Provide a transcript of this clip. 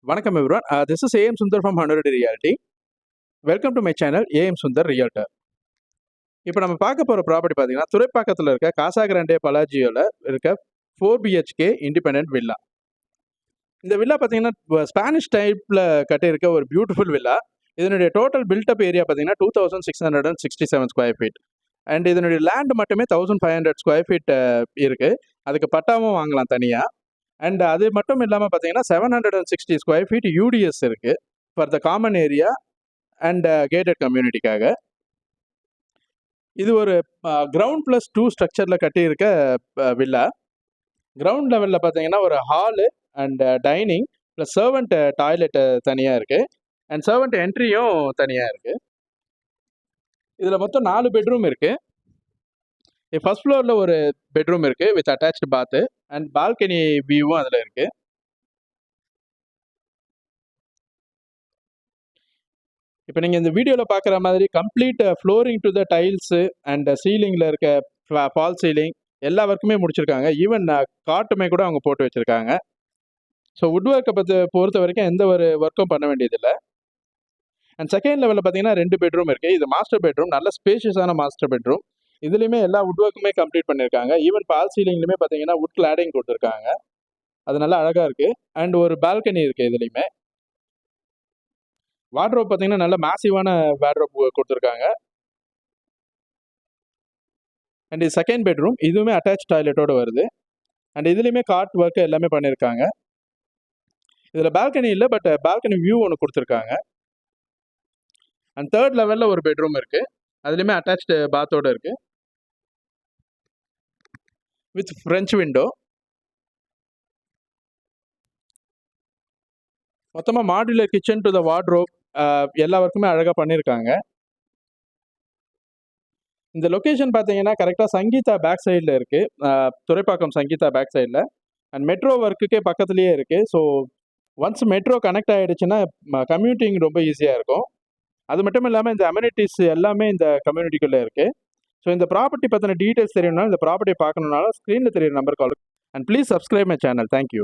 வணக்கம் everyone. This is AM Sundar from 100 Realty. Welcome to my channel AM Sundar realtor. இப்போ நம்ம பார்க்க போகிற ப்ராப்பர்ட்டி பார்த்தீங்கன்னா துறைப்பாக்கத்தில் இருக்க காசா கிராண்டே பலாஜியோவில் இருக்க 4 BHK இண்டிபெண்டன்ட் வில்லா. இந்த வில்லா பார்த்தீங்கன்னா ஸ்பானிஷ் டைப்பில் கட்டியிருக்க ஒரு பியூட்டிஃபுல் வில்லா. இதனுடைய டோட்டல் பில்டப் ஏரியா பார்த்தீங்கன்னா 2667 ஸ்கொயர் ஃபீட் அண்ட் இதனுடைய லேண்ட் மட்டுமே 1500 ஸ்கொயர் ஃபீட் இருக்குது. அதுக்கு பட்டாவும் வாங்கலாம் தனியாக. அண்ட் அது மட்டும் இல்லாமல் பார்த்தீங்கன்னா 760 ஸ்கொயர் ஃபீட் யூடிஎஸ் இருக்குது for the common area and gated கம்யூனிட்டிக்காக. இது ஒரு கிரவுண்ட் ப்ளஸ் 2 ஸ்ட்ரக்சரில் கட்டியிருக்க வில்லா. கிரவுண்ட் லெவலில் பார்த்தீங்கன்னா ஒரு hall and dining plus servant toilet தனியாக இருக்குது அண்ட் சர்வெண்ட் என்ட்ரியும் தனியாக இருக்குது. இதில் மொத்தம் 4 பெட்ரூம் இருக்குது. ஃபர்ஸ்ட் ஃப்ளோரில் ஒரு பெட்ரூம் இருக்குது with attached bath and balcony வியூவும் அதில் இருக்குது. இப்போ நீங்கள் இந்த வீடியோவில் பார்க்குற மாதிரி complete flooring to the tiles and சீலிங்கில் இருக்க ஃபால் சீலிங் எல்லா ஒர்க்குமே முடிச்சிருக்காங்க. ஈவன் காட்டுமே கூட அவங்க போட்டு வச்சுருக்காங்க. ஸோ வுட் ஒர்க்கை பொறுத்த வரைக்கும் எந்த ஒரு ஒர்க்கும் பண்ண வேண்டியதில்லை. அண்ட் செகண்ட் லெவலில் பார்த்தீங்கன்னா 2 பெட்ரூம் இருக்குது. இது மாஸ்டர் பெட்ரூம், நல்ல ஸ்பேஷியஸான மாஸ்டர் பெட்ரூம். இதுலேயுமே எல்லா வுட் ஒர்க்குமே கம்ப்ளீட் பண்ணியிருக்காங்க. ஈவன் ஃபால் சீலிங்லையுமே பார்த்தீங்கன்னா வுட் கிளாடிங் கொடுத்துருக்காங்க. அது நல்லா அழகாக இருக்குது. அண்ட் ஒரு பால்கனி இருக்குது. இதுலேயுமே வார்ட்ரோப் பார்த்தீங்கன்னா நல்ல மேசிவான வார்ட்ரோப் கொடுத்துருக்காங்க. அண்ட் இது செகண்ட் பெட்ரூம், இதுவுமே அட்டாச் டாய்லெட்டோடு வருது. அண்ட் இதுலேயுமே காட் ஒர்க் எல்லாமே பண்ணியிருக்காங்க. இதில் பால்கனி இல்லை, பட் பால்கனி வியூ ஒன்று கொடுத்துருக்காங்க. அண்ட் தேர்ட் லெவலில் ஒரு பெட்ரூம் இருக்குது. அதுலேயுமே அட்டாச்டு பாத்தோடு இருக்குது வித் ஃப்ரெஞ்ச் விண்டோ. மொத்தமாக modular kitchen to the wardrobe எல்லா ஒர்க்குமே அழகாக பண்ணியிருக்காங்க. இந்த லொக்கேஷன் பார்த்தீங்கன்னா கரெக்டாக சங்கீதா பேக் சைடில் இருக்குது, துறைப்பாக்கம் சங்கீதா பேக் சைடில். அண்ட் மெட்ரோ ஒர்க்குக்கே பக்கத்துலேயே இருக்குது. ஸோ ஒன்ஸ் மெட்ரோ கனெக்ட் ஆகிடுச்சுன்னா கம்யூட்டிங் ரொம்ப ஈஸியாக இருக்கும். அது மட்டும் இல்லாமல் இந்த அம்யூனிட்டிஸ் எல்லாமே இந்த கம்யூனிட்டிக்குள்ளே இருக்குது. ஸோ இந்த ப்ராப்பர்ட்டி பற்றின டீட்டெயில்ஸ் தெரியணும்னா இந்த ப்ராப்பர்ட்டியை பார்க்கணுன்னால ஸ்க்ரீனில் தெரியுற number call. And please subscribe my channel. Thank you.